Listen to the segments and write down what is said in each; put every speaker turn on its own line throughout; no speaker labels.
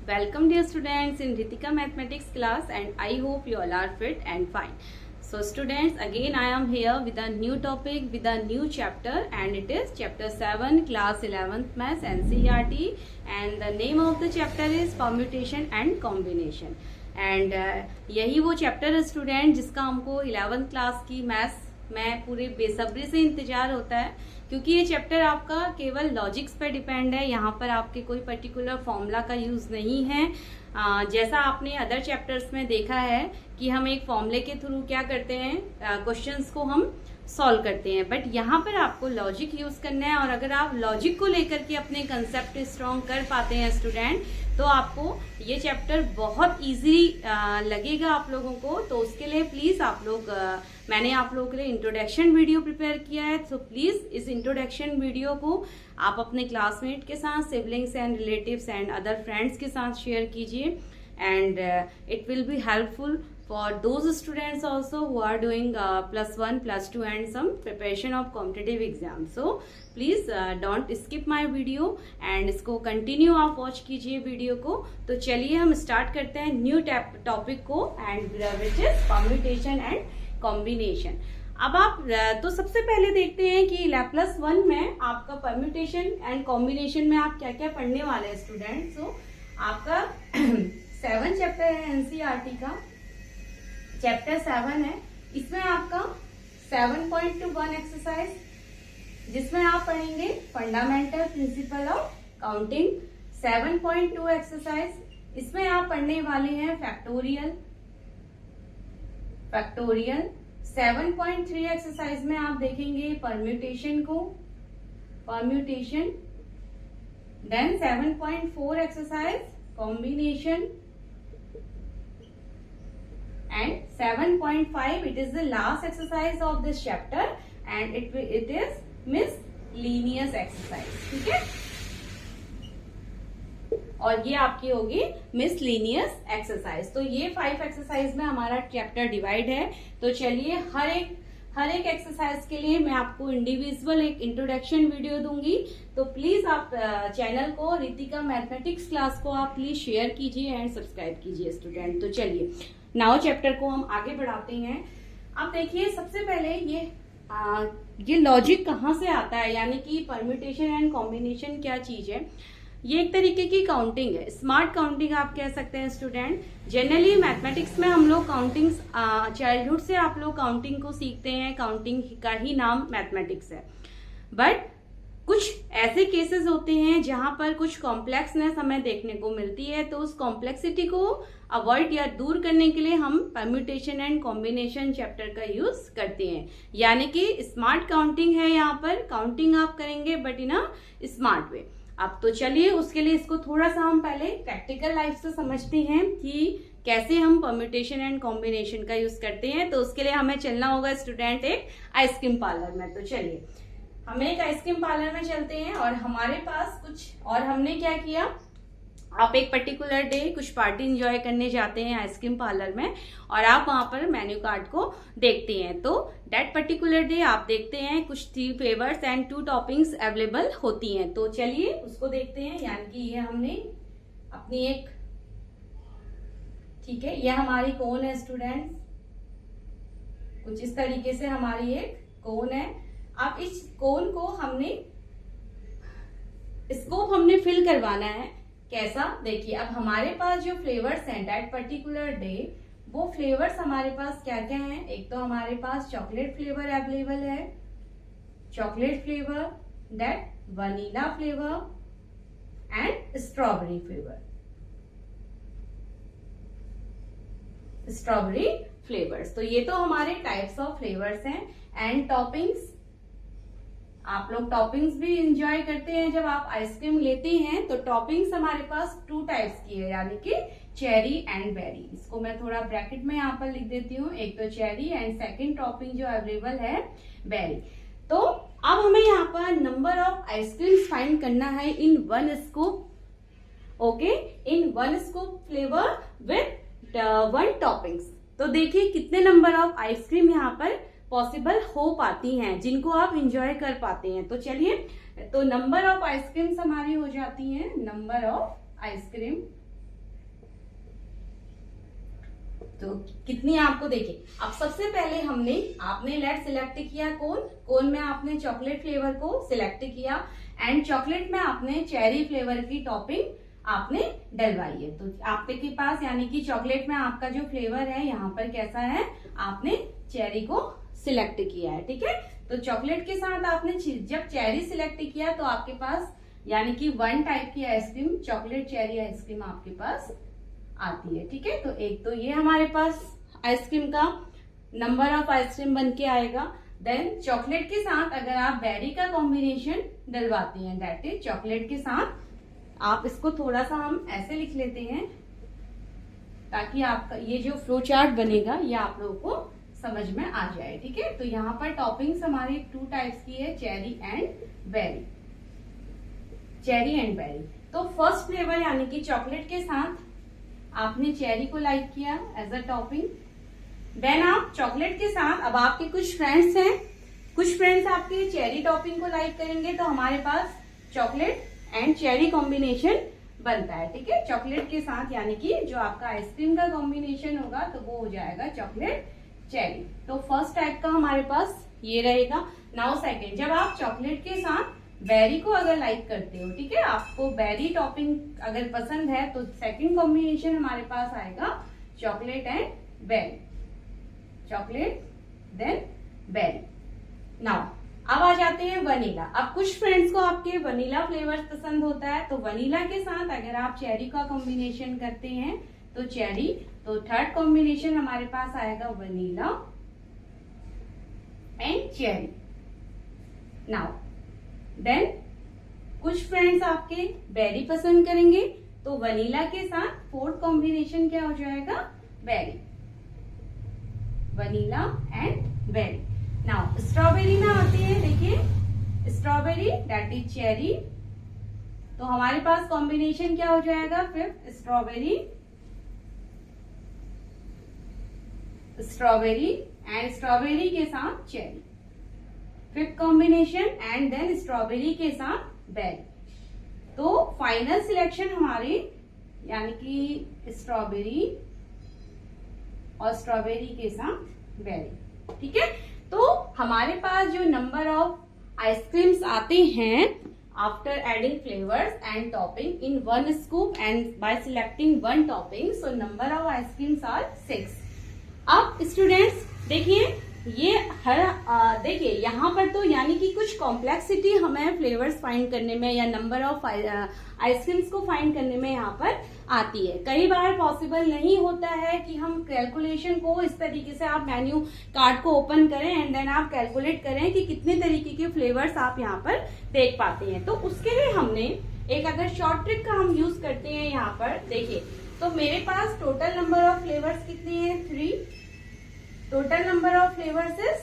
Welcome dear students in Ritika mathematics class, and I hope you all are fit and fine. So students, again I am here with a new topic, with a new chapter, and it is chapter 7 class 11th maths NCERT, and the name of the chapter is permutation and combination. And यही वो chapter है student जिसका हमको 11th class की maths में पूरे बेसब्री से इंतजार होता है, क्योंकि ये चैप्टर आपका केवल लॉजिक्स पर डिपेंड है। यहाँ पर आपके कोई पर्टिकुलर फॉर्मूला का यूज़ नहीं है। जैसा आपने अदर चैप्टर्स में देखा है कि हम एक फॉर्मूले के थ्रू क्या करते हैं, क्वेश्चंस को हम सॉल्व करते हैं, बट यहाँ पर आपको लॉजिक यूज करना है। और अगर आप लॉजिक को लेकर के अपने कंसेप्ट स्ट्रॉन्ग कर पाते हैं स्टूडेंट, तो आपको ये चैप्टर बहुत इजी लगेगा आप लोगों को। तो उसके लिए प्लीज आप लोग मैंने आप लोगों के लिए इंट्रोडक्शन वीडियो प्रिपेयर किया है, तो प्लीज इस इंट्रोडक्शन वीडियो को आप अपने क्लासमेट के साथ, siblings and relatives and other friends के साथ शेयर कीजिए, and it will be helpful for those students also who are doing +1, +2 and some preparation of competitive exams. So please don't skip my video and इसको continue आप watch कीजिए video को। तो चलिए हम स्टार्ट करते हैं न्यू टॉपिक को, and which is permutation and combination। अब आप तो सबसे पहले देखते हैं कि लैप्लास 1 में आपका परम्यूटेशन एंड कॉम्बिनेशन में आप क्या क्या पढ़ने वाले हैं स्टूडेंट। सो आपका 7 चैप्टर है एनसीईआरटी का, चैप्टर 7 है। इसमें आपका 7.1 एक्सरसाइज, जिसमें आप पढ़ेंगे fundamental principle of counting. 7.2 exercise, इसमें आप पढ़ने वाले हैं फैक्टोरियल। 7.3 एक्सरसाइज में आप देखेंगे परम्यूटेशन को, permutation. Then 7.4 exercise combination, and 7.5 it is the last exercise of this chapter and it is miscellaneous exercise। ठीक है, और ये आपकी होगी miscellaneous exercise। तो ये 5 एक्सरसाइज में हमारा चैप्टर डिवाइड है। तो चलिए हर एक एक्सरसाइज के लिए मैं आपको इंडिविजुअल एक इंट्रोडक्शन वीडियो दूंगी। तो प्लीज आप चैनल को, रितिका मैथमेटिक्स क्लास को आप प्लीज शेयर कीजिए एंड सब्सक्राइब कीजिए स्टूडेंट। तो चलिए नाउ चैप्टर को हम आगे बढ़ाते हैं। अब देखिए सबसे पहले ये लॉजिक कहाँ से आता है, यानी कि परम्यूटेशन एंड कॉम्बिनेशन क्या चीज है। ये एक तरीके की काउंटिंग है, स्मार्ट काउंटिंग आप कह सकते हैं स्टूडेंट। जनरली मैथमेटिक्स में हम लोग काउंटिंग चाइल्डहुड से आप लोग काउंटिंग को सीखते हैं, काउंटिंग का ही नाम मैथमेटिक्स है। बट कुछ ऐसे केसेस होते हैं जहां पर कुछ कॉम्प्लेक्सनेस हमें देखने को मिलती है, तो उस कॉम्प्लेक्सिटी को अवॉइड या दूर करने के लिए हम परम्यूटेशन एंड कॉम्बिनेशन चैप्टर का यूज करते हैं। यानी कि स्मार्ट काउंटिंग है, यहाँ पर काउंटिंग आप करेंगे but in a smart way. अब तो चलिए उसके लिए इसको थोड़ा सा हम पहले प्रैक्टिकल लाइफ से समझते हैं कि कैसे हम परम्यूटेशन एंड कॉम्बिनेशन का यूज करते हैं। तो उसके लिए हमें चलना होगा स्टूडेंट एक आइसक्रीम पार्लर में। तो चलिए हम एक आइसक्रीम पार्लर में चलते हैं, और हमारे पास कुछ, और हमने क्या किया, आप एक पर्टिकुलर डे कुछ पार्टी एंजॉय करने जाते हैं आइसक्रीम पार्लर में, और आप वहां पर मेन्यू कार्ड को देखते हैं। तो दैट पर्टिकुलर डे आप देखते हैं कुछ 3 फ्लेवर्स एंड 2 टॉपिंग्स अवेलेबल होती हैं। तो चलिए उसको देखते हैं। यानी कि ये हमने अपनी एक, ठीक है, ये हमारी कोन है स्टूडेंट्स, कुछ इस तरीके से हमारी एक कोन है। अब इस कोन को स्कोप हमने फिल करवाना है। कैसा, देखिए अब हमारे पास जो फ्लेवर्स हैं दैट पर्टिकुलर डे, वो फ्लेवर्स हमारे पास क्या क्या हैं। एक तो हमारे पास चॉकलेट फ्लेवर अवेलेबल है, chocolate flavour, that vanilla flavour and strawberry flavour, strawberry flavours. तो ये तो हमारे टाइप्स ऑफ फ्लेवर्स हैं। एंड टॉपिंग्स, आप लोग टॉपिंग्स भी इंजॉय करते हैं जब आप आइसक्रीम लेते हैं। तो टॉपिंग्स हमारे पास 2 टाइप्स की है, यानी कि चेरी एंड बेरी। इसको मैं थोड़ा ब्रैकेट में यहाँ पर लिख देती हूँ, एक तो चेरी एंड सेकंड टॉपिंग जो अवेलेबल है बेरी। तो अब हमें यहाँ पर नंबर ऑफ आइसक्रीम्स फाइंड करना है इन 1 scoop. Okay, in 1 scoop flavour with 1 toppings. तो देखिए कितने नंबर ऑफ आइसक्रीम यहाँ पर पॉसिबल हो पाती हैं, जिनको आप इंजॉय कर पाते हैं। तो चलिए, तो नंबर ऑफ आइसक्रीम्स हमारी हो जाती हैं, नंबर ऑफ आइसक्रीम तो कितनी आपको देखिए, अब सबसे पहले आपने लेट सिलेक्ट किया कोन में आपने चॉकलेट फ्लेवर को सिलेक्ट किया एंड चॉकलेट में आपने चेरी फ्लेवर की टॉपिंग आपने डलवाई है। तो आपके पास यानी कि चॉकलेट में आपका जो फ्लेवर है यहाँ पर कैसा है, आपने चेरी को सिलेक्ट किया है। ठीक है, तो चॉकलेट के साथ आपने जब चेरी सिलेक्ट किया तो आपके पास यानी कि 1 टाइप की आइसक्रीम, चॉकलेट चेरी आइसक्रीम आपके पास आती है। ठीक है, तो एक तो ये हमारे पास आइसक्रीम का नंबर ऑफ आइसक्रीम बन के आएगा। देन चॉकलेट के साथ अगर आप बेरी का कॉम्बिनेशन डलवाते हैं, दैट इज चॉकलेट के साथ आप इसको थोड़ा सा हम ऐसे लिख लेते हैं ताकि आपका ये जो फ्लो चार्ट बनेगा ये आप लोगों को समझ में आ जाए। ठीक है, तो यहाँ पर टॉपिंग्स हमारी 2 टाइप्स की है, cherry and berry. Cherry and berry, तो फर्स्ट फ्लेवर यानी कि चॉकलेट के साथ आपने चेरी को लाइक किया एज अ टॉपिंग। देन आप चॉकलेट के साथ, अब आपके कुछ फ्रेंड्स हैं, कुछ फ्रेंड्स आपके चेरी टॉपिंग को लाइक करेंगे तो हमारे पास चॉकलेट एंड चेरी कॉम्बिनेशन बनता है। ठीक है, चॉकलेट के साथ यानी कि जो आपका आइसक्रीम का कॉम्बिनेशन होगा तो वो हो जाएगा चॉकलेट चेरी। तो फर्स्ट टाइप का हमारे पास ये रहेगा। नाउ सेकंड, जब आप चॉकलेट के साथ बेरी को अगर लाइक करते हो, ठीक है, आपको बेरी टॉपिंग अगर पसंद है तो सेकंड कॉम्बिनेशन हमारे पास आएगा chocolate and berry, chocolate then berry. Now अब आ जाते हैं वनीला। अब कुछ फ्रेंड्स को आपके वनीला फ्लेवर्स पसंद होता है तो वनीला के साथ अगर आप चेरी का कॉम्बिनेशन करते हैं तो चेरी, तो थर्ड कॉम्बिनेशन हमारे पास आएगा vanilla and cherry. Now then कुछ फ्रेंड्स आपके बेरी पसंद करेंगे तो वनीला के साथ फोर्थ कॉम्बिनेशन क्या हो जाएगा, berry, vanilla and berry. Now strawberry में आती है, देखिए स्ट्रॉबेरी दैट इज चेरी, तो हमारे पास कॉम्बिनेशन क्या हो जाएगा, fifth strawberry, strawberry and strawberry के साथ cherry, fifth combination and then strawberry के साथ बेरी। तो फाइनल सिलेक्शन हमारे यानी कि स्ट्रॉबेरी और स्ट्रॉबेरी के साथ बेरी। ठीक है, तो हमारे पास जो नंबर ऑफ आइसक्रीम्स आते हैं after adding flavours and topping in 1 scoop and by selecting 1 topping, so number of ice creams are 6। अब स्टूडेंट्स देखिए, ये देखिए यहाँ पर तो यानी कि कुछ कॉम्प्लेक्सिटी हमें फ्लेवर्स फाइंड करने में या नंबर ऑफ आइसक्रीम्स को फाइंड करने में यहाँ पर आती है। कई बार पॉसिबल नहीं होता है कि हम कैलकुलेशन को इस तरीके से, आप मेन्यू कार्ड को ओपन करें एंड देन आप कैलकुलेट करें कि कितने तरीके के फ्लेवर्स आप यहाँ पर देख पाते हैं। तो उसके लिए हमने एक अगर शॉर्ट ट्रिक का हम यूज करते हैं यहाँ पर, देखिए तो मेरे पास टोटल नंबर ऑफ फ्लेवर्स कितने हैं, 3। Total number of flavours is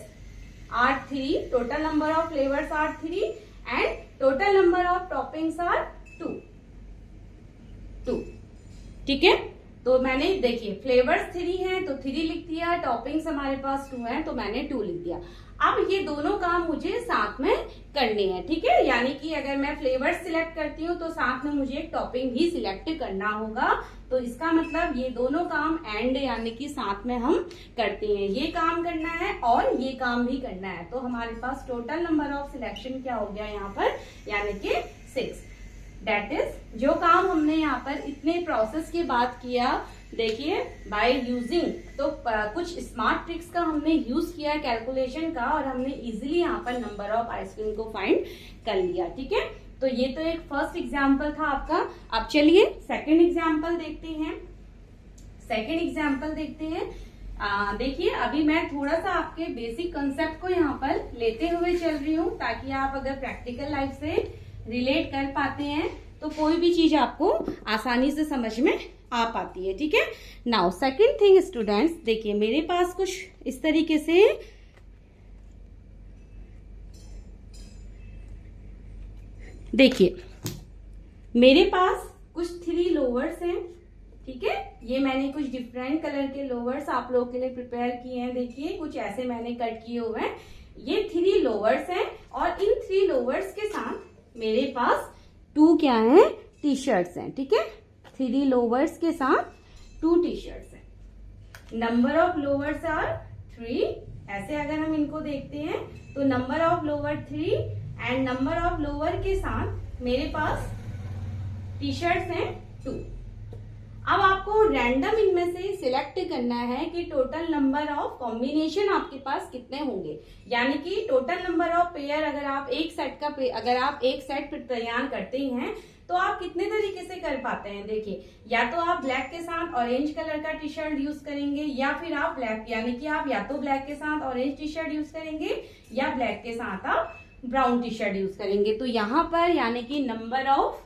are 3, total number of flavours are 3 and total number of toppings are 2। ठीक है, तो मैंने देखिए फ्लेवर्स 3 हैं तो 3 लिख दिया, टॉपिंग्स हमारे पास 2 हैं तो मैंने 2 लिख दिया। अब ये दोनों काम मुझे साथ में करने हैं। ठीक है, यानी कि अगर मैं फ्लेवर्स सिलेक्ट करती हूँ तो साथ में मुझे एक टॉपिंग भी सिलेक्ट करना होगा। तो इसका मतलब ये दोनों काम एंड यानी कि साथ में हम करते हैं, ये काम करना है और ये काम भी करना है। तो हमारे पास टोटल नंबर ऑफ सिलेक्शन क्या हो गया यहाँ पर, यानी कि 6। दैट इज जो काम हमने यहाँ पर इतने प्रोसेस के बाद किया, देखिए बाय यूजिंग, तो कुछ स्मार्ट ट्रिक्स का हमने यूज किया कैलकुलेशन का और हमने इजीली यहाँ पर नंबर ऑफ आइसक्रीम को फाइंड कर लिया। ठीक है, तो ये तो एक फर्स्ट एग्जाम्पल था आपका। अब चलिए सेकंड एग्जाम्पल देखते हैं। सेकंड एग्जाम्पल देखते हैं। देखिए अभी मैं थोड़ा सा आपके बेसिक कंसेप्ट को यहाँ पर लेते हुए चल रही हूँ ताकि आप अगर प्रैक्टिकल लाइफ से रिलेट कर पाते हैं तो कोई भी चीज आपको आसानी से समझ में आ पाती है। ठीक है, नाउ सेकंड थिंग स्टूडेंट्स, देखिए मेरे पास कुछ इस तरीके से देखिए मेरे पास कुछ 3 लोवर्स हैं। ठीक है, ये मैंने कुछ डिफरेंट कलर के लोवर्स आप लोगों के लिए प्रिपेयर किए हैं। देखिए कुछ ऐसे मैंने कट किए हुए हैं। ये 3 लोवर्स हैं और इन 3 लोवर्स के साथ मेरे पास 2 क्या है, टी शर्ट्स हैं। ठीक है, 3 लोवर्स के साथ 2 टी शर्ट्स हैं। Number of lowers are 3। ऐसे अगर हम इनको देखते हैं तो number of lower 3 and number of lower के साथ मेरे पास टी शर्ट्स हैं 2। अब आपको रैंडम इनमें से सिलेक्ट करना है कि टोटल नंबर ऑफ कॉम्बिनेशन आपके पास कितने होंगे, यानी कि टोटल नंबर ऑफ पेयर अगर आप एक सेट तैयार करते हैं तो आप कितने तरीके से कर पाते हैं। देखिए, या तो आप ब्लैक के साथ ऑरेंज कलर का टी शर्ट यूज करेंगे, या फिर आप ब्लैक यानी कि आप या तो ब्लैक के साथ ऑरेंज टी शर्ट यूज करेंगे या ब्लैक के साथ आप ब्राउन टी शर्ट यूज करेंगे। तो यहाँ पर यानी कि नंबर ऑफ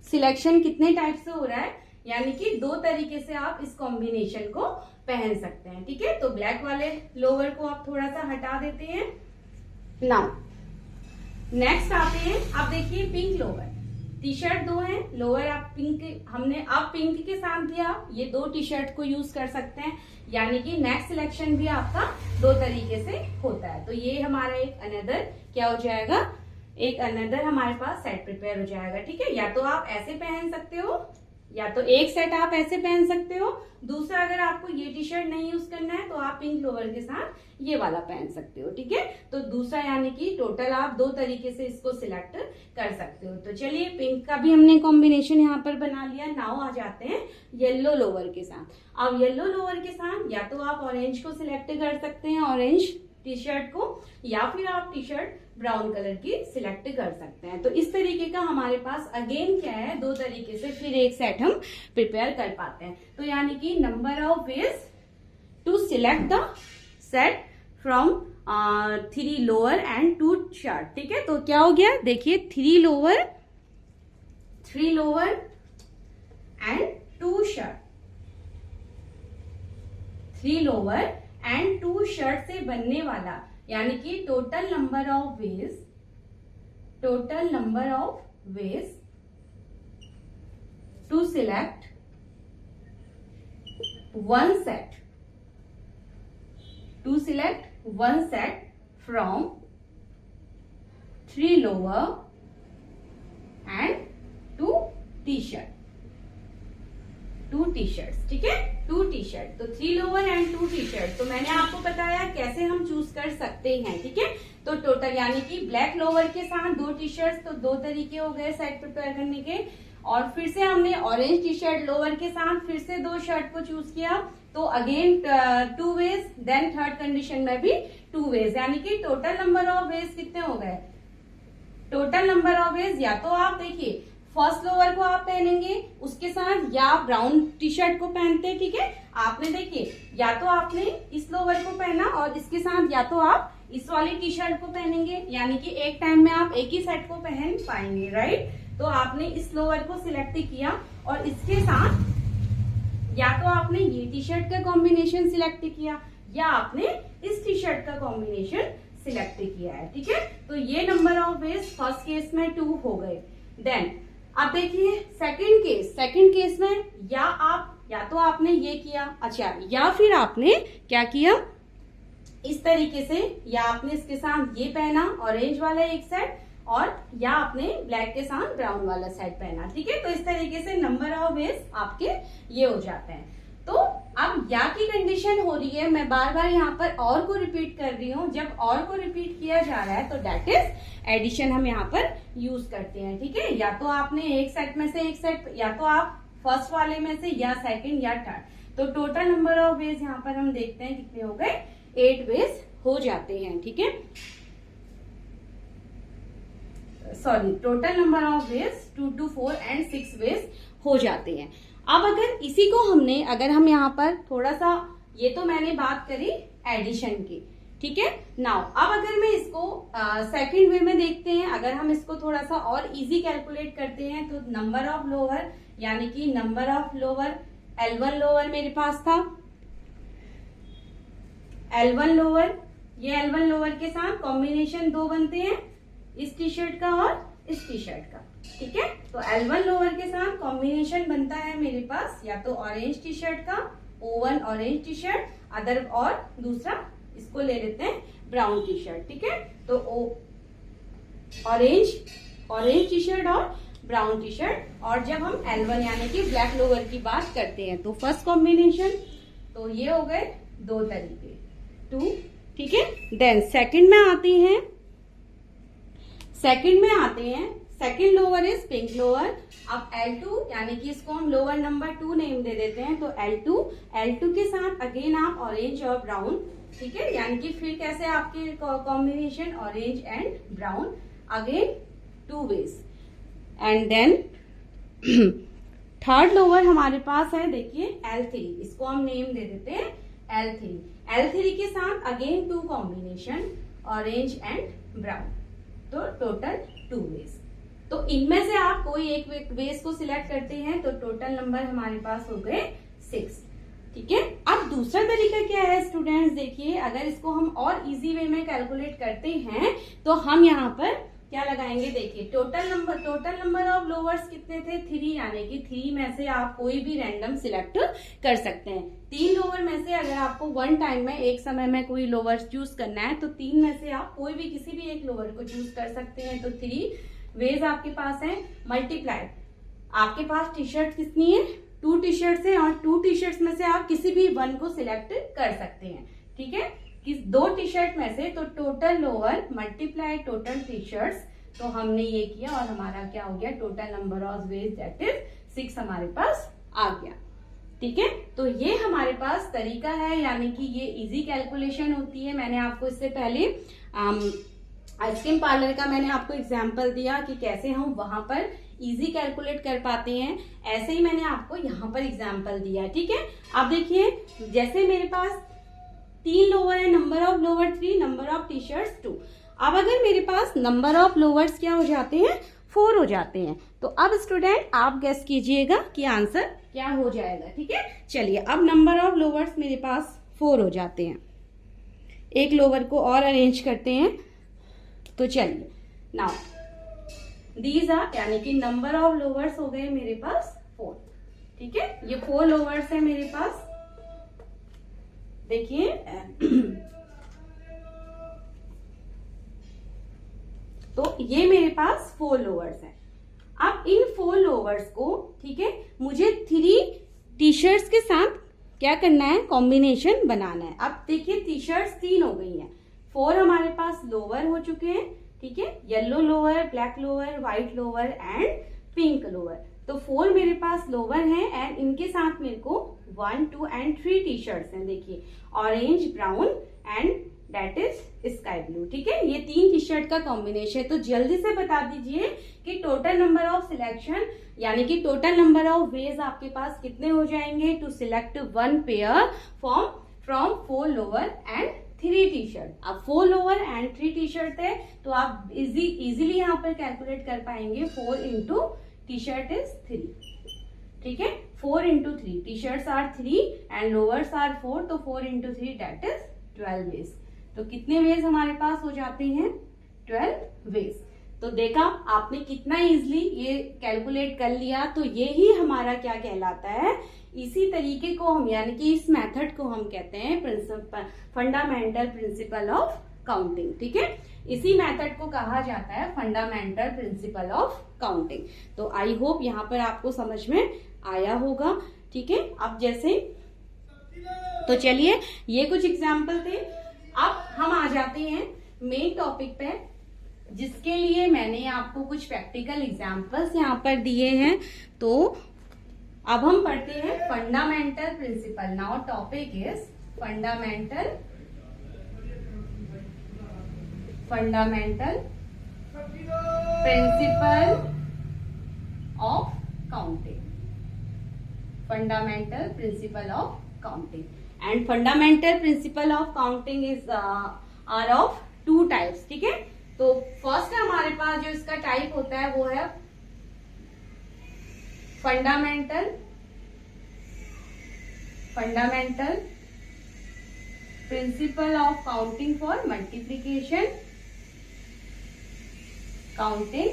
सिलेक्शन कितने टाइप से हो रहा है, यानी कि 2 तरीके से आप इस कॉम्बिनेशन को पहन सकते हैं। ठीक है, तो ब्लैक वाले लोअर को आप थोड़ा सा हटा देते हैं। नाउ नेक्स्ट आते हैं, आप देखिए पिंक लोअर, टी शर्ट 2 हैं, लोअर आप पिंक के साथ भी आप ये 2 टी शर्ट को यूज कर सकते हैं, यानी कि नेक्स्ट सिलेक्शन भी आपका 2 तरीके से होता है। तो ये हमारा एक अनदर क्या हो जाएगा, एक अनदर हमारे पास सेट प्रिपेयर हो जाएगा। ठीक है, या तो आप ऐसे पहन सकते हो, या तो एक सेट आप ऐसे पहन सकते हो, दूसरा अगर आपको ये टी शर्ट नहीं यूज करना है तो आप पिंक लोअर के साथ ये वाला पहन सकते हो। ठीक है, तो दूसरा यानी कि टोटल आप 2 तरीके से इसको सिलेक्ट कर सकते हो। तो चलिए, पिंक का भी हमने कॉम्बिनेशन यहाँ पर बना लिया। नाउ आ जाते हैं येलो लोअर के साथ। अब येलो लोअर के साथ या तो आप ऑरेंज को सिलेक्ट कर सकते हैं, ऑरेंज टी शर्ट को, या फिर आप टी शर्ट ब्राउन कलर की सिलेक्ट कर सकते हैं। तो इस तरीके का हमारे पास अगेन क्या है, 2 तरीके से फिर एक सेट हम प्रिपेयर कर पाते हैं। तो यानी कि number of ways to select the set from 3 lower and 2 shirt. ठीक है, तो क्या हो गया, देखिए 3 lower and 2 shirt, 3 lower and 2 shirt से बनने वाला, यानी कि total number of ways to select one set from 3 lower and 2 T shirt, 2 T shirt. ठीक है, 2 टी शर्ट, तो 3 लोअर एंड 2 टी शर्ट। तो मैंने आपको बताया कैसे हम चूज कर सकते हैं। ठीक है, तो टोटल यानी कि ब्लैक लोअर के साथ 2 टी शर्ट, तो 2 तरीके हो गए सेट प्रिपेयर करने के। और फिर से हमने ऑरेंज टी शर्ट लोअर के साथ फिर से 2 शर्ट को चूज किया, तो again 2 ways, then third condition में भी 2 वेज, यानी कि टोटल नंबर ऑफ वेज कितने हो गए, टोटल नंबर ऑफ वेज, या तो आप देखिए फर्स्ट लोअर को आप पहनेंगे उसके साथ या ब्राउन टी शर्ट को पहनते हैं। ठीक है, आपने देखिए या तो आपने इस लोअर को पहना और इसके साथ या तो आप इस वाली टी शर्ट को पहनेंगे, यानी कि एक टाइम में आप एक ही सेट को पहन पाएंगे, राइट। तो आपने इस लोअर को सिलेक्ट किया और इसके साथ या तो आपने ये टी शर्ट का कॉम्बिनेशन सिलेक्ट किया या आपने इस टी शर्ट का कॉम्बिनेशन सिलेक्ट किया है। ठीक है, तो ये number of ways first case में 2 हो गए। देन अब देखिए सेकंड केस में या तो आपने ये किया, अच्छा, या फिर आपने क्या किया इस तरीके से, या आपने इसके साथ ये पहना ऑरेंज वाला एक सेट, और या आपने ब्लैक के साथ ब्राउन वाला सेट पहना। ठीक है, तो इस तरीके से नंबर ऑफ वेज आपके ये हो जाते हैं। तो अब या की कंडीशन हो रही है, मैं बार बार यहाँ पर और को रिपीट कर रही हूँ, जब और को रिपीट किया जा रहा है तो दैट इज एडिशन हम यहाँ पर यूज करते हैं। ठीक है, या तो आपने एक सेट में से एक सेट, या तो आप फर्स्ट वाले में से या सेकंड या थर्ड, तो टोटल नंबर ऑफ वेज यहाँ पर हम देखते हैं कितने हो गए, 8 वेज हो जाते हैं। ठीक है, sorry, total number of ways 2 to 4 and 6 ways हो जाते हैं। अब अगर इसी को अगर हम यहाँ पर थोड़ा सा, ये तो मैंने बात करी एडिशन की, ठीक है। नाउ अब अगर मैं इसको सेकंड वे में देखते हैं, अगर हम इसको थोड़ा सा और इजी कैलकुलेट करते हैं, तो नंबर ऑफ लोअर यानी कि number of lower L1 lower मेरे पास था, L1 लोअर, ये L1 लोअर के साथ कॉम्बिनेशन 2 बनते हैं, इस टी शर्ट का और इस टी शर्ट का। ठीक है, तो L1 लोअर के साथ कॉम्बिनेशन बनता है मेरे पास या तो ऑरेंज टी शर्ट का, O1 orange T shirt, other और दूसरा इसको ले लेते हैं ब्राउन टी शर्ट। ठीक है, तो ऑरेंज टी शर्ट और ब्राउन टी शर्ट। और जब हम L1 यानी कि ब्लैक लोअर की बात करते हैं तो फर्स्ट कॉम्बिनेशन तो ये हो गए दो तरीके, 2, ठीक है। देन सेकंड में आते हैं, second lower is pink lower. अब L2 यानी कि इसको हम लोअर नंबर 2 नेम दे देते हैं, तो L2 के साथ अगेन आप ऑरेंज और ब्राउन, ठीक है, यानी कि फिर कैसे आपके combination orange and brown, again 2 ways. And then third lower हमारे पास है, देखिए L3, इसको हम नेम दे देते हैं L3 के साथ again 2 combination orange and brown, तो टोटल 2 वेज। तो इनमें से आप कोई एक वेज को सिलेक्ट करते हैं तो टोटल नंबर हमारे पास हो गए 6, ठीक है। अब दूसरा तरीका क्या है स्टूडेंट्स, देखिए अगर इसको हम और इजी वे में कैलकुलेट करते हैं तो हम यहाँ पर क्या लगाएंगे, देखिए टोटल नंबर ऑफ लोअर्स कितने थे, 3, यानी कि 3 में से आप कोई भी रैंडम सिलेक्ट कर सकते हैं। 3 लोअर में से अगर आपको वन टाइम में एक समय में कोई लोअर चूज करना है तो 3 में से आप कोई भी किसी भी एक लोअर को चूज कर सकते हैं। तो 3 वेज आपके पास है। मल्टीप्लाई, आपके पास टी शर्ट कितनी है, 2 टी शर्ट्स है, और 2 टी शर्ट्स में से आप किसी भी वन को सिलेक्ट कर सकते हैं, ठीक है। किस 2 टी शर्ट में से, तो total lower multiply total T shirts, तो हमने ये किया और हमारा क्या हो गया, total number of ways that is 6 हमारे पास आ गया, ठीक है। तो ये हमारे पास तरीका है, यानी कि ये इजी कैलकुलेशन होती है। मैंने आपको इससे पहले आइसक्रीम पार्लर का मैंने आपको एग्जाम्पल दिया कि कैसे हम वहां पर इजी कैलकुलेट कर पाते हैं, ऐसे ही मैंने आपको यहाँ पर एग्जाम्पल दिया, ठीक है। अब देखिए जैसे मेरे पास 3 लोअर है, number of lower 3, number of T shirts 2। अब अगर मेरे पास नंबर ऑफ लोअर्स क्या हो जाते हैं, 4 हो जाते हैं, तो अब स्टूडेंट आप गेस कीजिएगा कि आंसर क्या हो जाएगा, ठीक है। चलिए अब नंबर ऑफ लोअर्स मेरे पास 4 हो जाते हैं, एक लोअर को और अरेंज करते हैं, तो चलिए नाउ दीज आर, यानी कि नंबर ऑफ लोअर्स हो गए मेरे पास 4, ठीक है। ये 4 लोअर्स है मेरे पास, देखिए तो ये मेरे पास 4 लोअर्स है। अब इन 4 लोअर्स को, ठीक है, मुझे 3 टी शर्ट्स के साथ क्या करना है, कॉम्बिनेशन बनाना है। अब देखिए टी शर्ट्स 3 हो गई हैं, 4 हमारे पास लोअर हो चुके हैं, ठीक है, yellow lower, black lower, white lower and pink lower. तो 4 मेरे पास लोअर हैं एंड इनके साथ मेरे को 1, 2 एंड 3 टी शर्ट्स हैं, देखिए orange, brown and that is sky blue, ठीक है। ये 3 टी शर्ट का कॉम्बिनेशन है। तो जल्दी से बता दीजिए कि टोटल नंबर ऑफ सिलेक्शन, यानी कि टोटल नंबर ऑफ वेज आपके पास कितने हो जाएंगे to select 1 pair from 4 lower and 3 T shirt. अब 4 लोअर एंड 3 टी शर्ट है तो आप इजीली यहाँ पर कैलकुलेट कर पाएंगे, 4 इंटू टी शर्ट इज 3, ठीक है, 4 into 3, T shirts are 3 and lowers are 4, तो 4 इंटू 3 दैट इज 12 वेज। तो कितने वेज हमारे पास हो जाते हैं, 12 वेज। तो देखा आपने कितना इजीली ये कैलकुलेट कर लिया। तो ये ही हमारा क्या कहलाता है, इसी तरीके को हम, यानी कि इस मेथड को हम कहते हैं फंडामेंटल प्रिंसिपल ऑफ काउंटिंग, ठीक है। इसी मेथड को कहा जाता है फंडामेंटल प्रिंसिपल ऑफ काउंटिंग। तो आई होप यहाँ पर आपको समझ में आया होगा, ठीक है। अब जैसे, तो चलिए ये कुछ एग्जाम्पल थे। अब हम आ जाते हैं मेन टॉपिक पे, जिसके लिए मैंने आपको कुछ प्रैक्टिकल एग्जाम्पल्स यहाँ पर दिए हैं। तो अब हम पढ़ते हैं fundamental principle. Now topic is fundamental principle of counting, fundamental principle of counting. And fundamental principle of counting is are of 2 types, ठीक है। तो फर्स्ट हमारे पास जो इसका टाइप होता है वो है fundamental principle of counting for multiplication, counting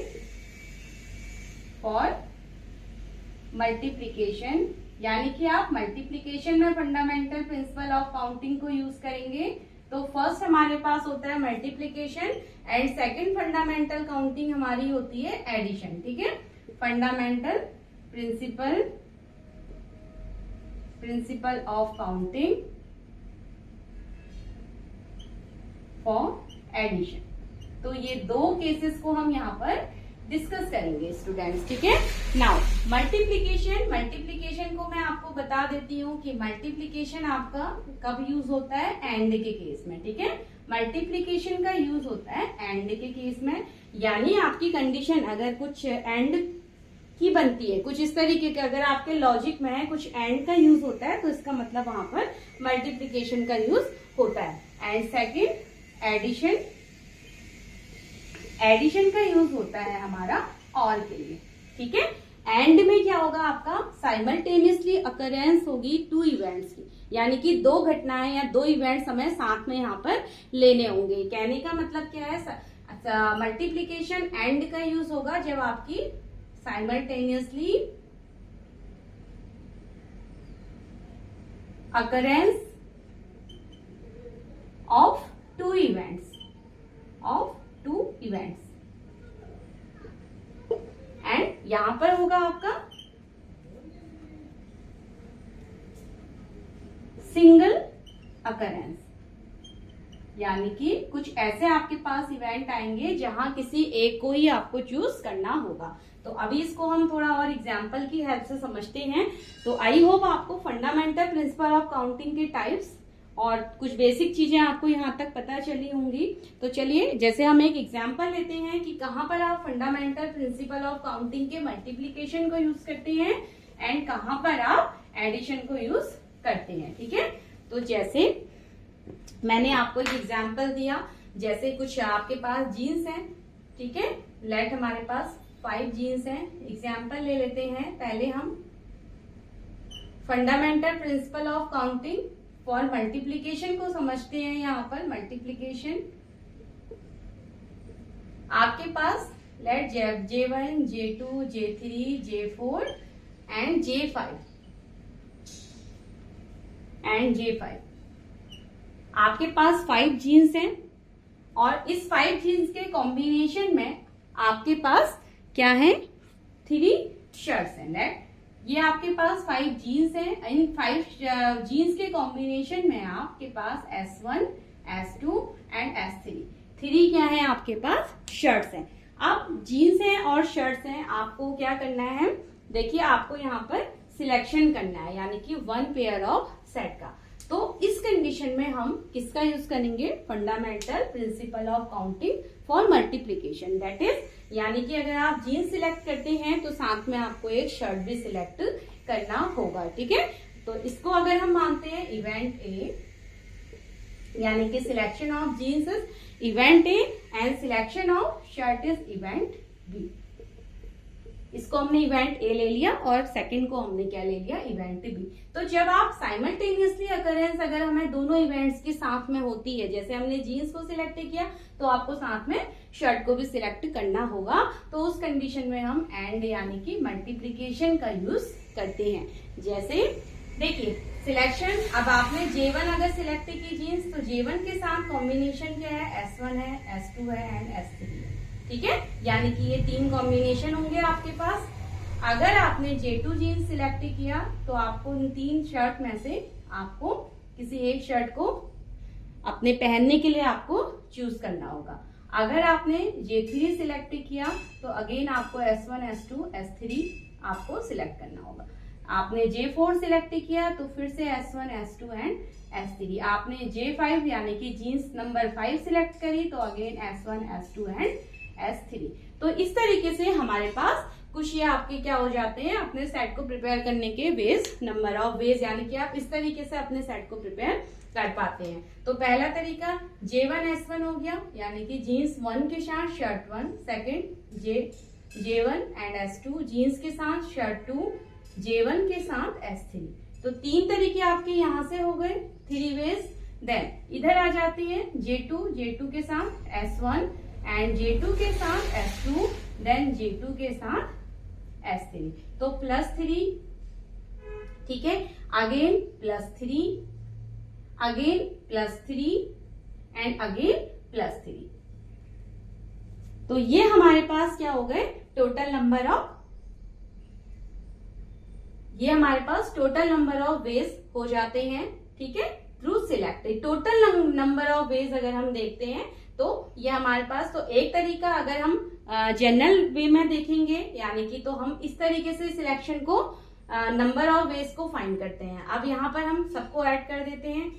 for multiplication, यानी कि आप मल्टीप्लिकेशन में फंडामेंटल प्रिंसिपल ऑफ काउंटिंग को यूज करेंगे। तो फर्स्ट हमारे पास होता है multiplication and second fundamental counting हमारी होती है एडिशन, ठीक है। Fundamental principle principle of counting for addition. तो ये दो केसेस को हम यहाँ पर डिस्कस करेंगे स्टूडेंट्स, ठीक है। नाउ मल्टीप्लीकेशन को मैं आपको बता देती हूँ कि मल्टीप्लीकेशन आपका कब यूज होता है, एंड के केस में, ठीक है। मल्टीप्लीकेशन का यूज होता है एंड के केस में, यानी आपकी कंडीशन अगर कुछ एंड की बनती है, कुछ इस तरीके के अगर आपके लॉजिक में है कुछ एंड का यूज होता है, तो इसका मतलब वहां पर मल्टीप्लीकेशन का यूज होता है। एंड सेकेंड एडिशन, एडिशन का यूज होता है हमारा और के लिए, ठीक है। एंड में क्या होगा आपका, साइमल्टेनियसली अकरेंस होगी टू इवेंट्स की, यानी कि दो घटनाएं या दो इवेंट्स हमें साथ में यहाँ पर लेने होंगे। कहने का मतलब क्या है, मल्टीप्लीकेशन एंड का यूज होगा जब आपकी simultaneously occurrence of two events, and यहां पर होगा आपका सिंगल अकरेंस, यानी कि कुछ ऐसे आपके पास इवेंट आएंगे जहां किसी एक को ही आपको चूज करना होगा। तो अभी इसको हम थोड़ा और एग्जांपल की हेल्प से समझते हैं। तो आई होप आपको फंडामेंटल प्रिंसिपल ऑफ काउंटिंग के टाइप्स और कुछ बेसिक चीजें आपको यहाँ तक पता चली होंगी। तो चलिए, जैसे हम एक एग्जांपल लेते हैं कि कहाँ पर आप फंडामेंटल प्रिंसिपल ऑफ काउंटिंग के मल्टीप्लीकेशन को यूज करते हैं एंड कहाँ पर आप एडिशन को यूज करते हैं, ठीक है। तो जैसे मैंने आपको एक एग्जांपल दिया, जैसे कुछ आपके पास जीन्स हैं, ठीक है। लेट हमारे पास 5 जीन्स हैं। एग्जांपल ले लेते हैं। पहले हम fundamental principle of counting for multiplication को समझते हैं। यहाँ पर मल्टीप्लीकेशन आपके पास late J1, J2, J3, J4 and J5 आपके पास 5 जीन्स हैं और इस 5 जीन्स के कॉम्बिनेशन में आपके पास क्या है, 3 शर्ट्स हैं। लेट ये आपके पास 5 जीन्स हैं। इन 5 जीन्स के कॉम्बिनेशन में आपके पास S1, S2 एंड S3 क्या है आपके पास, शर्ट्स हैं। अब जीन्स हैं और शर्ट्स हैं, आपको क्या करना है, देखिए आपको यहाँ पर सिलेक्शन करना है, यानी कि 1 पेयर ऑफ सेट का। तो इस कंडीशन में हम किसका यूज करेंगे, fundamental principle of counting for multiplication, that is, यानी कि अगर आप जीन्स सिलेक्ट करते हैं तो साथ में आपको एक शर्ट भी सिलेक्ट करना होगा, ठीक है। तो इसको अगर हम मानते हैं इवेंट ए, यानी कि selection of jeans is event A and selection of shirt is event B. इसको हमने इवेंट ए ले लिया और सेकंड को हमने क्या ले लिया, इवेंट बी। तो जब आप साइमल्टेनियसली अकरेंस अगर हमें दोनों इवेंट्स के साथ में होती है, जैसे हमने जीन्स को सिलेक्ट किया तो आपको साथ में शर्ट को भी सिलेक्ट करना होगा, तो उस कंडीशन में हम एंड यानी कि मल्टीप्लीकेशन का यूज करते हैं। जैसे देखिए सिलेक्शन, अब आपने J1 अगर सिलेक्ट की जीन्स, तो J1 के साथ कॉम्बिनेशन क्या है, S1 है, S2 है एंड S3 है, ठीक है। यानी कि ये 3 कॉम्बिनेशन होंगे आपके पास। अगर आपने J2 जीन्स सिलेक्ट किया तो आपको इन 3 शर्ट में से आपको किसी एक शर्ट को अपने पहनने के लिए आपको चूज करना होगा। अगर आपने J3 सिलेक्ट किया तो अगेन आपको S1, S2, S3 आपको सिलेक्ट करना होगा। आपने J4 सिलेक्ट किया तो फिर से S1, S2 एंड S3। आपने J5 यानी कि जीन्स नंबर 5 सिलेक्ट करी तो again S1, S2 and S3। तो इस तरीके से हमारे पास कुछ ये आपके क्या हो जाते हैं, अपने सेट को प्रिपेयर करने के वेज, नंबर ऑफ वेज, यानी कि आप इस तरीके से अपने सेट को प्रिपेयर कर पाते हैं। तो पहला तरीका J1 S1 हो गया, यानी कि जीन्स 1 के साथ shirt 1, second J1 and S2 jeans के साथ शर्ट 2, J1 के साथ S3। तो 3 तरीके आपके यहाँ से हो गए, 3 वेज। देन इधर आ जाती है J2 के साथ S1 एंड J2 के साथ S2, देन J2 के साथ S3। तो +3, ठीक है, अगेन +3, अगेन +3 एंड अगेन +3। तो ये हमारे पास क्या हो गए, टोटल नंबर ऑफ ये हमारे पास टोटल नंबर ऑफ वेज हो जाते हैं, ठीक है, through select. Total number of veg अगर हम देखते हैं तो ये हमारे पास, तो एक तरीका अगर हम जनरल वे में देखेंगे यानी कि, तो हम इस तरीके से सिलेक्शन को नंबर ऑफ वेज को फाइंड करते हैं। अब यहाँ पर हम सबको ऐड कर देते हैं,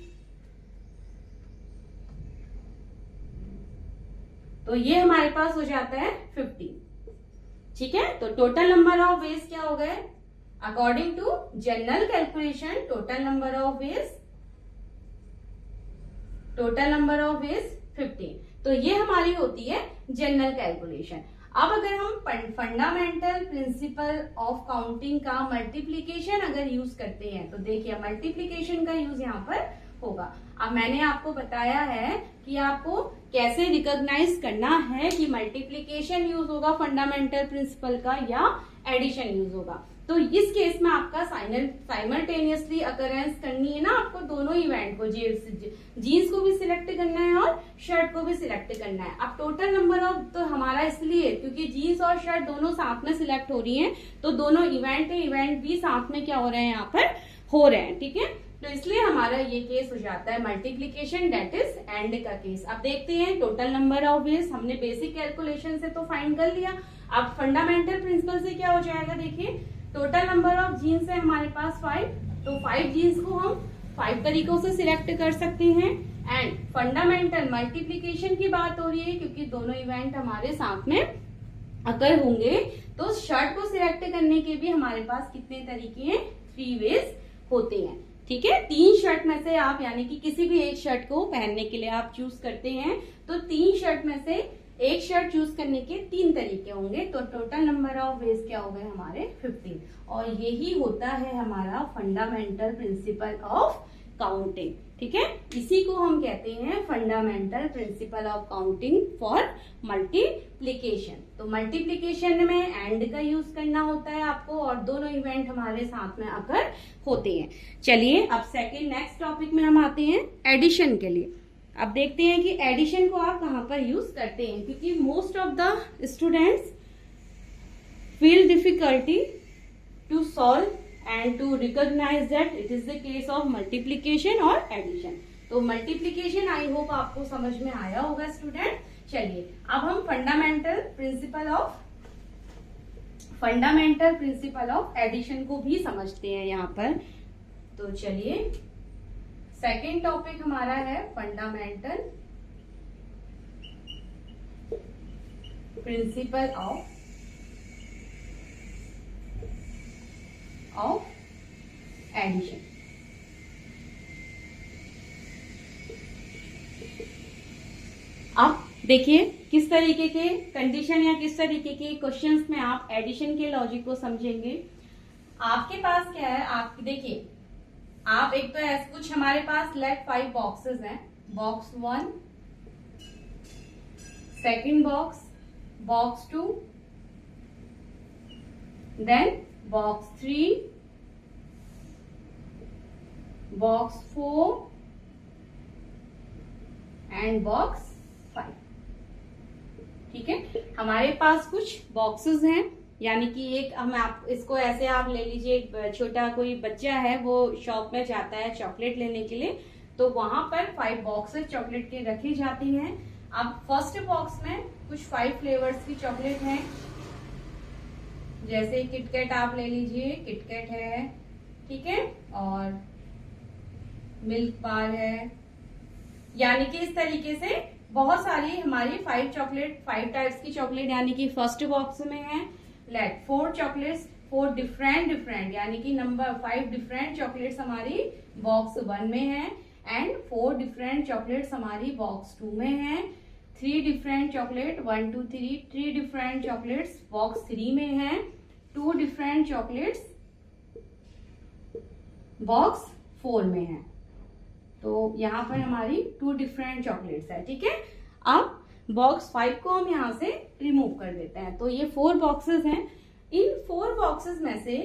तो ये हमारे पास हो जाता है 15, ठीक है। तो टोटल नंबर ऑफ वेज क्या हो गए, according to general calculation total number of ways 15। तो ये हमारी होती है जनरल कैलकुलेशन। अब अगर हम फंडामेंटल प्रिंसिपल ऑफ काउंटिंग का मल्टीप्लीकेशन अगर यूज करते हैं तो देखिए मल्टीप्लीकेशन का यूज यहाँ पर होगा। अब मैंने आपको बताया है कि आपको कैसे रिकॉग्नाइज करना है कि मल्टीप्लीकेशन यूज होगा फंडामेंटल प्रिंसिपल का या एडिशन यूज होगा। तो इस केस में आपका साइमल्टेनियसली अकरेंस करनी है ना, आपको दोनों इवेंट को, जीन्स को भी सिलेक्ट करना है और शर्ट को भी सिलेक्ट करना है। अब टोटल नंबर ऑफ तो हमारा इसलिए क्योंकि जीन्स और शर्ट दोनों साथ में सिलेक्ट हो रही हैं, तो दोनों इवेंट भी साथ में क्या हो रहे हैं, यहाँ पर हो रहे हैं, ठीक है। तो इसलिए हमारा ये केस हो जाता है मल्टीप्लीकेशन, दैट इज एंड का केस। अब देखते हैं टोटल नंबर ऑफ वेज, हमने बेसिक कैलकुलेशन से तो फाइंड कर लिया, अब फंडामेंटल प्रिंसिपल से क्या हो जाएगा, देखिए टोटल नंबर ऑफ जीन्स है हमारे पास 5, तो 5 जीन्स को हम 5 तरीकों से सिलेक्ट कर सकते हैं। एंड फंडामेंटल मल्टीप्लीकेशन की बात हो रही है क्योंकि दोनों इवेंट हमारे साथ में अगर होंगे, तो शर्ट को सिलेक्ट करने के भी हमारे पास कितने तरीके हैं, 3 वेज होते हैं, ठीक है। 3 शर्ट में से आप, यानी कि किसी भी एक शर्ट को पहनने के लिए आप चूज करते हैं, तो 3 शर्ट में से एक शर्ट चूज करने के 3 तरीके होंगे, तो टोटल नंबर ऑफ वेज क्या हो गए हमारे 15। और यही होता है हमारा फंडामेंटल प्रिंसिपल ऑफ काउंटिंग, ठीक है। इसी को हम कहते हैं fundamental principle of counting for multiplication. तो मल्टीप्लीकेशन में एंड का यूज करना होता है आपको, और दोनों इवेंट हमारे साथ में आकर होते हैं। चलिए अब नेक्स्ट टॉपिक में हम आते हैं एडिशन के लिए। अब देखते हैं कि एडिशन को आप कहां पर यूज करते हैं, क्योंकि most of the students feel difficulty to solve and to recognise that it is the case of multiplication और एडिशन। तो मल्टीप्लीकेशन आई होप आपको समझ में आया होगा स्टूडेंट। चलिए अब हम फंडामेंटल प्रिंसिपल ऑफ एडिशन को भी समझते हैं यहाँ पर। तो चलिए सेकेंड टॉपिक हमारा है फंडामेंटल प्रिंसिपल ऑफ एडिशन। अब देखिए किस तरीके के कंडीशन या किस तरीके के क्वेश्चंस में आप एडिशन के लॉजिक को समझेंगे। आपके पास क्या है, आप देखिए, आप एक तो ऐसे कुछ हमारे पास लेफ्ट 5 बॉक्सेस हैं, box 1, second box 2, then box 3, box 4 and box 5, ठीक है। हमारे पास कुछ बॉक्सेस हैं, यानी कि एक हम आप इसको ऐसे आप ले लीजिए, एक छोटा कोई बच्चा है वो शॉप में जाता है चॉकलेट लेने के लिए, तो वहां पर 5 बॉक्सेस चॉकलेट के रखे जाते हैं। अब फर्स्ट बॉक्स में कुछ 5 फ्लेवर्स की चॉकलेट है, जैसे किटकैट आप ले लीजिए, किटकैट है, ठीक है, और मिल्क बार है, यानी कि इस तरीके से बहुत सारी हमारी 5 टाइप्स की चॉकलेट यानी कि फर्स्ट बॉक्स में है। लेट 4 चॉकलेट्स, 4 डिफरेंट यानी कि नंबर 5 डिफरेंट चॉकलेट्स हमारी बॉक्स 1 में है, एंड 4 डिफरेंट चॉकलेट्स हमारी बॉक्स 2 में है। 3 different chocolate 1 2 3 different chocolates box 3 में है। 2 डिफरेंट चॉकलेट्स बॉक्स 4 में है। तो यहाँ पर हमारी 2 डिफरेंट चॉकलेट्स है, ठीक है। अब बॉक्स 5 को हम यहाँ से रिमूव कर देते हैं। तो ये 4 बॉक्सेस हैं, इन 4 बॉक्सेस में से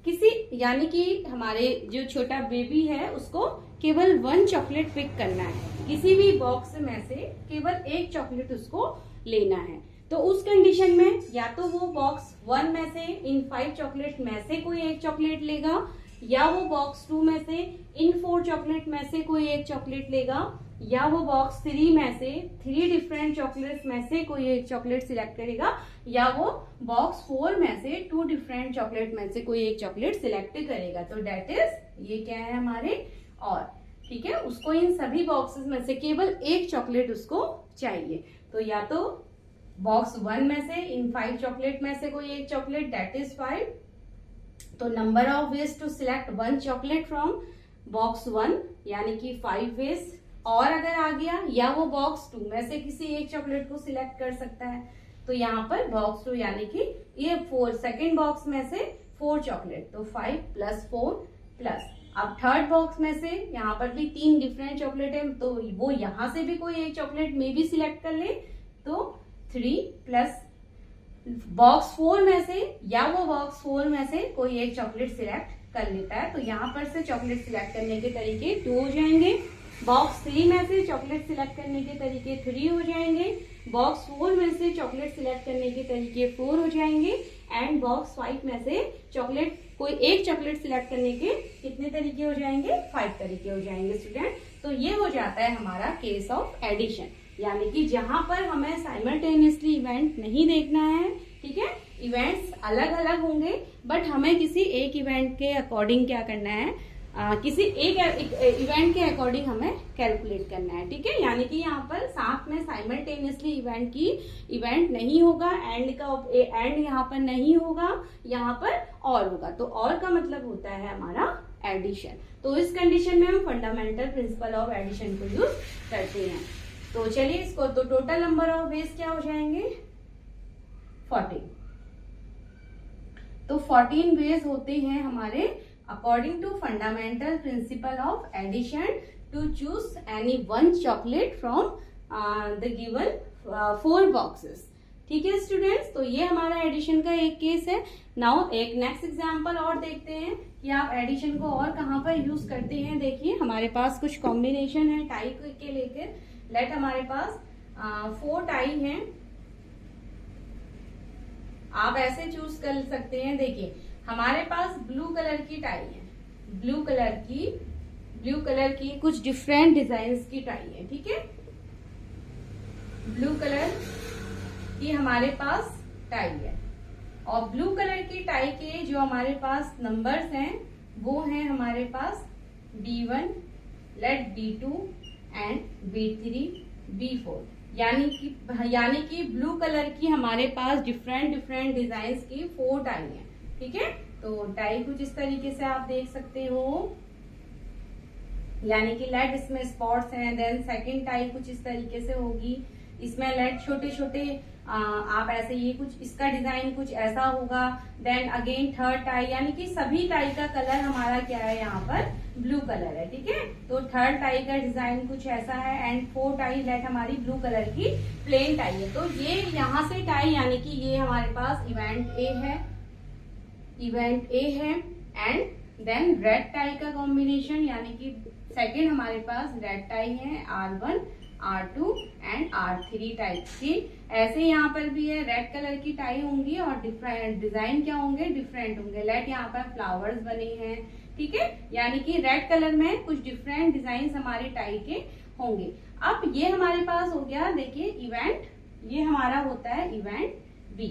किसी, यानी कि हमारे जो छोटा बेबी है उसको केवल 1 चॉकलेट पिक करना है, किसी भी बॉक्स में से केवल 1 चॉकलेट उसको लेना है। तो उस कंडीशन में या तो वो बॉक्स 1 में से इन 5 चॉकलेट में से कोई एक चॉकलेट लेगा, या वो बॉक्स 2 में से इन 4 चॉकलेट में से कोई एक चॉकलेट लेगा, या वो बॉक्स 3 में से 3 डिफरेंट चॉकलेट्स में से कोई एक चॉकलेट सिलेक्ट करेगा, या वो बॉक्स 4 में से 2 डिफरेंट चॉकलेट में से कोई एक चॉकलेट सिलेक्ट करेगा। तो डेट इज ये क्या है हमारे और, ठीक है, उसको इन सभी बॉक्सेस में से केवल एक चॉकलेट उसको चाहिए। तो या तो बॉक्स 1 में से इन 5 चॉकलेट में से कोई एक चॉकलेट, दैट इज 5। तो number of ways to select 1 chocolate from box 1 यानी कि 5 वेज। और अगर आ गया, या वो बॉक्स 2 में से किसी एक चॉकलेट को सिलेक्ट कर सकता है। तो यहाँ पर बॉक्स 2 यानी कि ये 4 सेकेंड बॉक्स में से 4 चॉकलेट, तो 5 + 4 प्लस, अब थर्ड बॉक्स में से यहाँ पर भी 3 डिफरेंट चॉकलेट है, तो वो यहाँ से भी कोई एक चॉकलेट में भी सिलेक्ट कर ले, तो 3 प्लस बॉक्स 4 में से, या वो बॉक्स 4 में से कोई एक चॉकलेट सिलेक्ट कर लेता है। तो यहाँ पर से चॉकलेट सिलेक्ट करने के तरीके 2 हो जाएंगे। बॉक्स 3 में से चॉकलेट सिलेक्ट करने के तरीके 3 हो जाएंगे। बॉक्स 4 में से चॉकलेट सिलेक्ट करने के तरीके 4 हो जाएंगे। एंड बॉक्स 5 में से चॉकलेट कोई एक चॉकलेट सिलेक्ट करने के कितने तरीके हो जाएंगे? 5 तरीके हो जाएंगे स्टूडेंट। तो ये हो जाता है हमारा केस ऑफ एडिशन, यानी कि जहां पर हमें साइमल्टेनियसली इवेंट नहीं देखना है, ठीक है, इवेंट्स अलग अलग होंगे, बट हमें किसी एक इवेंट के अकॉर्डिंग क्या करना है, किसी एक इवेंट के अकॉर्डिंग हमें कैलकुलेट करना है, ठीक है। यानी कि यहाँ पर साथ में साइमल्टेनियसली इवेंट नहीं होगा, एंड यहाँ पर नहीं होगा, यहाँ पर और होगा। तो और का मतलब होता है हमारा एडिशन। तो इस कंडीशन में हम फंडामेंटल प्रिंसिपल ऑफ एडिशन को यूज करते हैं। तो चलिए इसको, तो टोटल नंबर ऑफ वेज क्या हो जाएंगे? 14। तो 14 वेज होते हैं हमारे according to fundamental principle of addition to choose any one chocolate from the given 4 boxes। ठीक है स्टूडेंट्स, तो ये हमारा एडिशन का एक केस है। नाउ एक नेक्स्ट एग्जांपल और देखते हैं कि आप एडिशन को और कहाँ पर यूज करते हैं। देखिए हमारे पास कुछ कॉम्बिनेशन है टाई के लेकर। लेट हमारे पास 4 टाई हैं, आप ऐसे चूज कर सकते हैं। देखिए हमारे पास ब्लू कलर की टाई है, ब्लू कलर की कुछ डिफरेंट डिजाइन्स की टाई है, ठीक है। ब्लू कलर की हमारे पास टाई है, और ब्लू कलर की टाई के जो हमारे पास नंबर्स हैं वो हैं हमारे पास B1, late B2 and B3, B4। यानी कि ब्लू कलर की हमारे पास डिफरेंट डिजाइन्स की 4 टाई है, ठीक है। तो टाई कुछ इस तरीके से आप देख सकते हो, यानी कि लेट इसमें स्पॉट्स हैं। देन सेकंड टाई कुछ इस तरीके से होगी, इसमें लेट छोटे आप ऐसे, ये कुछ इसका डिजाइन कुछ ऐसा होगा। देन अगेन थर्ड टाई, यानी कि सभी टाई का कलर हमारा क्या है, यहाँ पर ब्लू कलर है, ठीक है। तो थर्ड टाई का डिजाइन कुछ ऐसा है। एंड 4 टाई लेट हमारी ब्लू कलर की प्लेन टाई है। तो ये यहाँ से टाई, यानी कि ये हमारे पास इवेंट ए है। एंड देन रेड टाई का कॉम्बिनेशन, यानी कि सेकेंड हमारे पास रेड टाई है, R1, R2 and R3 type की। ऐसे यहाँ पर भी है, रेड कलर की टाई होंगी और डिफरेंट डिजाइन क्या होंगे, डिफरेंट होंगे। लेट यहाँ पर फ्लावर्स बने हैं, ठीक है, यानी कि रेड कलर में कुछ डिफरेंट डिजाइन हमारे टाई के होंगे। अब ये हमारे पास हो गया, देखिए इवेंट, ये हमारा होता है इवेंट बी।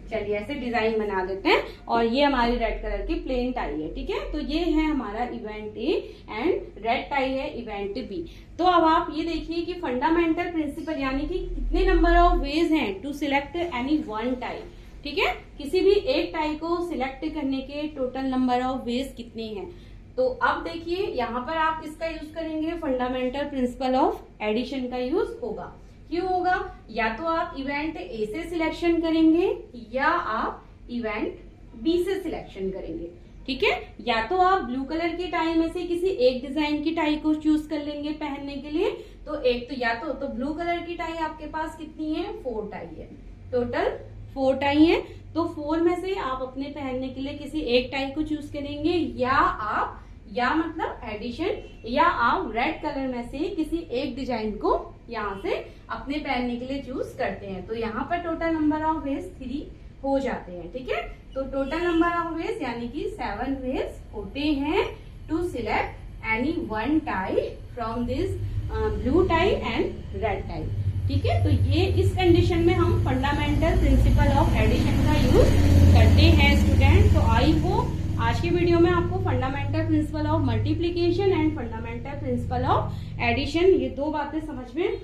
चलिए ऐसे डिजाइन बना देते हैं, और ये हमारी रेड कलर की प्लेन टाई है, ठीक है। तो ये है हमारा event A and red tie है इवेंट बी। तो अब आप ये देखिए कि फंडामेंटल प्रिंसिपल, यानी कि कितने नंबर ऑफ वेज हैं to select any one tie, ठीक है। किसी भी एक टाई को सिलेक्ट करने के टोटल नंबर ऑफ वेज कितने हैं। तो अब देखिए यहाँ पर आप किसका यूज करेंगे, फंडामेंटल प्रिंसिपल ऑफ एडिशन का यूज होगा। क्यों होगा? या तो आप इवेंट ए से सिलेक्शन करेंगे, या आप इवेंट बी से सिलेक्शन करेंगे, ठीक है। या तो आप ब्लू कलर की टाई में से किसी एक डिजाइन की टाई को चूज कर लेंगे पहनने के लिए। तो एक तो या तो ब्लू कलर की टाई आपके पास कितनी है, 4 टाई है, टोटल 4 टाई है। तो 4 में से आप अपने पहनने के लिए किसी एक टाई को चूज करेंगे, या आप या मतलब एडिशन, या आप रेड कलर में से किसी एक डिजाइन को यहाँ से अपने पहनने के लिए चूज करते हैं। तो यहाँ पर टोटल नंबर ऑफ वेज 3 हो जाते हैं। ठीक है, तो टोटल नंबर ऑफ वेज यानी कि 7 वेज होते हैं to select any one tie from this blue tie and red tie. ठीक है, तो ये इस कंडीशन में हम फंडामेंटल प्रिंसिपल ऑफ एडिशन का यूज करते हैं स्टूडेंट। तो आई होप आज की वीडियो में आपको fundamental principle of multiplication and fundamental principle of addition, ये 2 बातें समझ में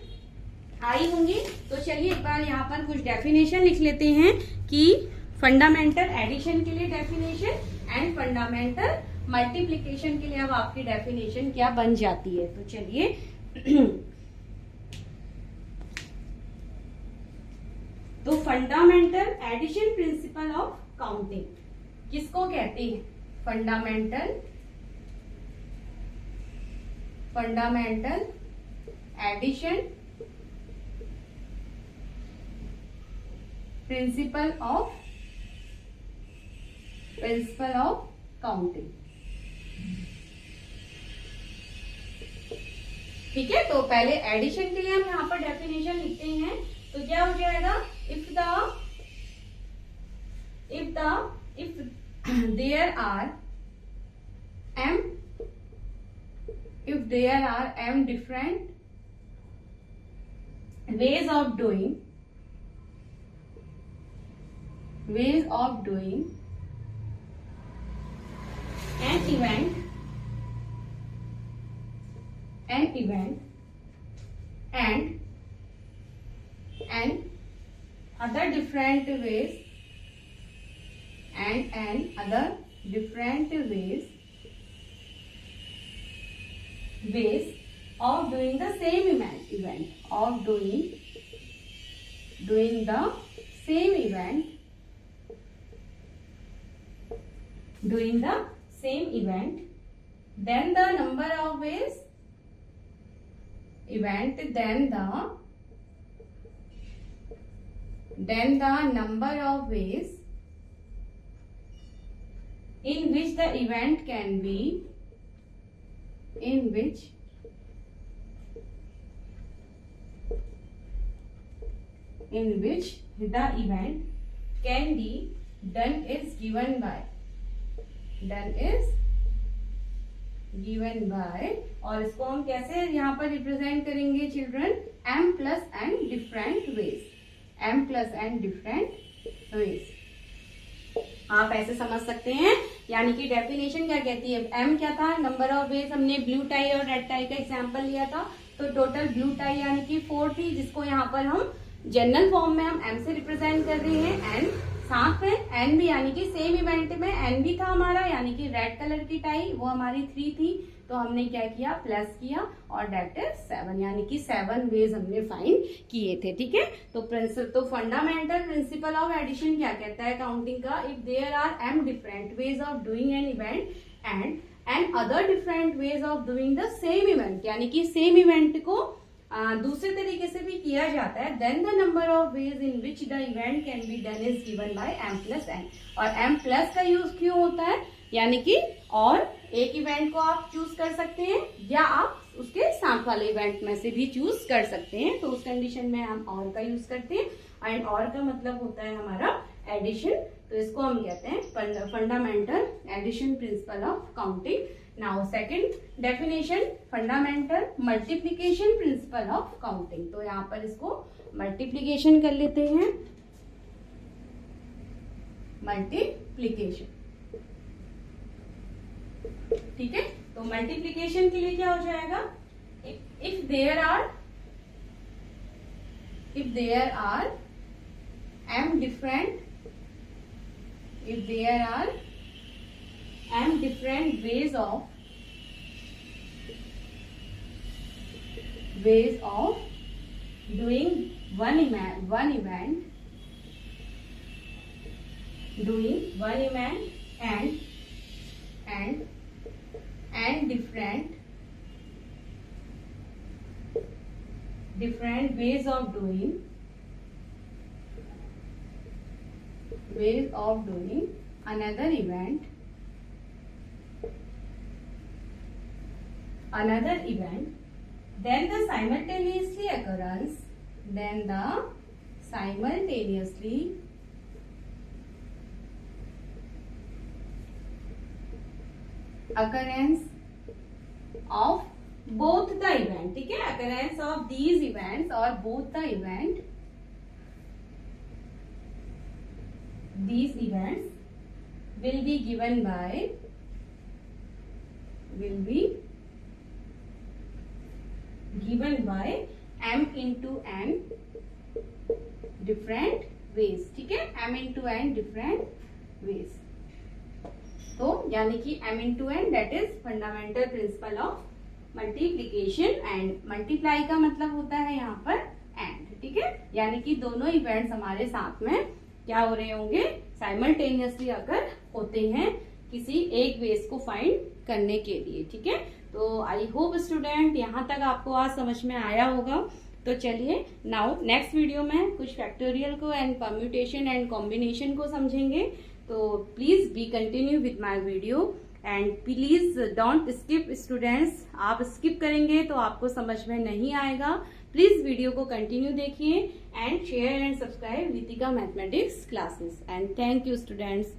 आई होंगी। तो चलिए एक बार यहाँ पर कुछ डेफिनेशन लिख लेते हैं कि फंडामेंटल एडिशन के लिए डेफिनेशन एंड फंडामेंटल मल्टीप्लिकेशन के लिए अब आपकी डेफिनेशन क्या बन जाती है। तो चलिए तो fundamental addition principle of counting किसको कहते हैं? Fundamental addition principle of counting. ठीक है, तो पहले एडिशन के लिए हम यहाँ पर डेफिनेशन लिखते हैं। तो क्या हो जाएगा? if there are m different ways of doing an event and other different ways of doing the same event then the number of ways in which the event can be done is given by और इसको हम कैसे यहाँ पर represent करेंगे children? m plus n different ways। आप ऐसे समझ सकते हैं, यानी कि डेफिनेशन क्या कहती है? m क्या था? Number of veg. हमने ब्लू टाई और रेड टाई का एग्जांपल लिया था, तो टोटल ब्लू टाई यानी कि 4 थी, जिसको यहाँ पर हम जनरल फॉर्म में हम m से रिप्रेजेंट कर रहे हैं। n साथ में n भी, यानी कि सेम इवेंट में n भी था हमारा, यानी कि रेड कलर की टाई वो हमारी 3 थी, तो हमने क्या किया? प्लस किया और डेट इज 7, यानी कि 7 वेज हमने फाइंड किए थे। ठीक है, तो फंडामेंटल प्रिंसिपल ऑफ एडिशन क्या कहता है काउंटिंग का? If there are m different ways of doing an event and other different ways of doing the same event, यानी कि सेम इवेंट को दूसरे तरीके से भी किया जाता है, then the number of ways in which the event can be done is given by m plus n। और m प्लस का यूज क्यों होता है? यानी कि और एक इवेंट को आप चूज कर सकते हैं या आप उसके साथ वाले इवेंट में से भी चूज कर सकते हैं, तो उस कंडीशन में हम और का यूज करते हैं। एंड और का मतलब होता है हमारा एडिशन, तो इसको हम कहते हैं fundamental addition principle of counting. Now second definition, fundamental multiplication principle of counting. तो यहाँ पर इसको मल्टीप्लिकेशन कर लेते हैं। मल्टीप्लिकेशन, ठीक है, तो मल्टीप्लिकेशन के लिए क्या हो जाएगा? If there are m different ways of doing one event and different ways of doing another event, another event, then the simultaneously occurrence, then the simultaneously occurrence of both the event, ठीक है, occurrence of these events or both the event, these events will be given by m into n different ways, ठीक है, m into n different ways. तो यानी कि m into n that is fundamental principle of multiplication, and multiply का मतलब होता है यहाँ पर एंड, ठीक है, यानी कि दोनों इवेंट्स हमारे साथ में क्या हो रहे होंगे, साइमल्टेनियसली अगर होते हैं किसी एक बेस को फाइंड करने के लिए, ठीक है. तो आई होप स्टूडेंट यहाँ तक आपको आज समझ में आया होगा. तो चलिए नाउ नेक्स्ट वीडियो में कुछ फैक्टोरियल को एंड परम्यूटेशन एंड कॉम्बिनेशन को समझेंगे. तो please be continue with my video and please don't skip students. आप स्किप करेंगे तो आपको समझ में नहीं आएगा. प्लीज वीडियो को कंटिन्यू देखिए and share and subscribe Ritika mathematics classes. And thank you students.